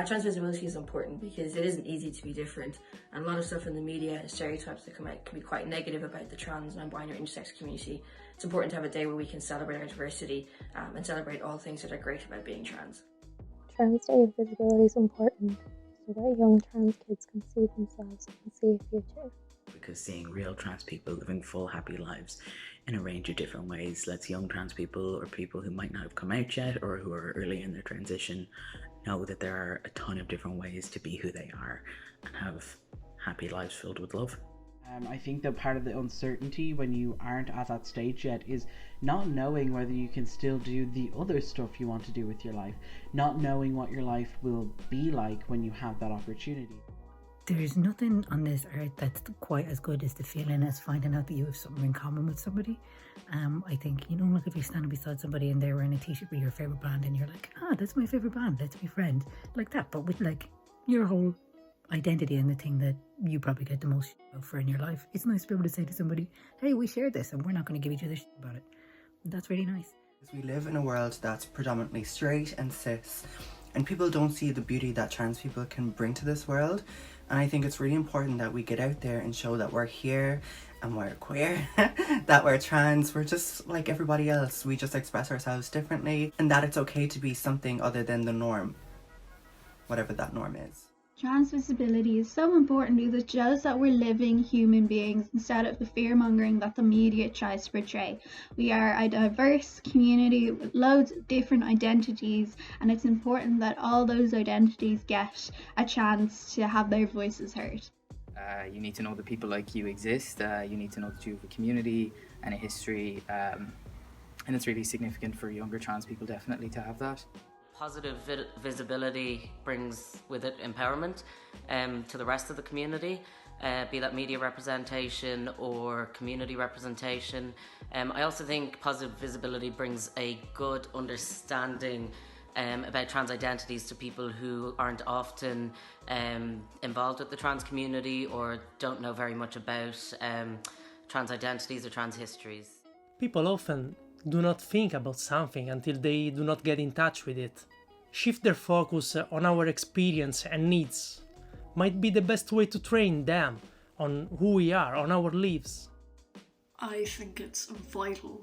Trans visibility is important because it isn't easy to be different, and a lot of stuff in the media and stereotypes that come out can be quite negative about the trans, non-binary, intersex community. It's important to have a day where we can celebrate our diversity and celebrate all things that are great about being trans. Trans Day of Visibility is important so that young trans kids can see themselves and see a future. Because seeing real trans people living full, happy lives in a range of different ways lets young trans people or people who might not have come out yet or who are early in their transition know that there are a ton of different ways to be who they are and have happy lives filled with love. I think that part of the uncertainty when you aren't at that stage yet is not knowing whether you can still do the other stuff you want to do with your life, not knowing what your life will be like when you have that opportunity. There's nothing on this earth that's quite as good as the feeling as finding out that you have something in common with somebody. I think, like if you're standing beside somebody and they're wearing a t-shirt with your favourite band and you're like, that's my favourite band, let's be friends. Like that, but with like your whole identity and the thing that you probably get the most for in your life. It's nice to be able to say to somebody, hey, we share this and we're not going to give each other shit about it. That's really nice. We live in a world that's predominantly straight and cis, and people don't see the beauty that trans people can bring to this world. And I think it's really important that we get out there and show that we're here and we're queer, that we're trans, we're just like everybody else. We just express ourselves differently, and that it's okay to be something other than the norm, whatever that norm is. Trans visibility is so important because it shows that we're living human beings instead of the fear-mongering that the media tries to portray. We are a diverse community with loads of different identities, and it's important that all those identities get a chance to have their voices heard. You need to know that people like you exist, you need to know that you have a community and a history, and it's really significant for younger trans people definitely to have that. Positive visibility brings with it empowerment to the rest of the community, be that media representation or community representation. I also think positive visibility brings a good understanding about trans identities to people who aren't often involved with the trans community or don't know very much about trans identities or trans histories. People often do not think about something until they do not get in touch with it. Shift their focus on our experience and needs might be the best way to train them on who we are, on our lives. I think it's vital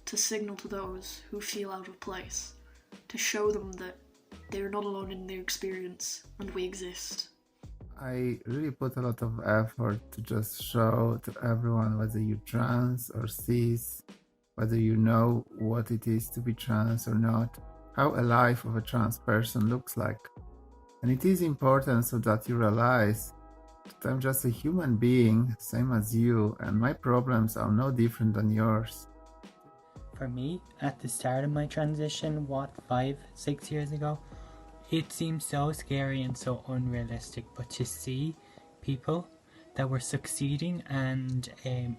to signal to those who feel out of place, to show them that they're not alone in their experience and we exist. I really put a lot of effort to just show to everyone, whether you're trans or cis, whether you know what it is to be trans or not, how a life of a trans person looks like. And it is important so that you realize that I'm just a human being, same as you, and my problems are no different than yours. For me, at the start of my transition, 5-6 years ago, it seemed so scary and so unrealistic, but to see people that were succeeding and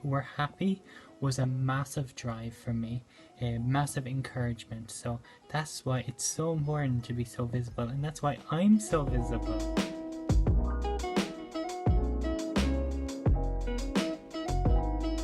were happy was a massive drive for me, a massive encouragement. So that's why it's so important to be so visible, and that's why I'm so visible.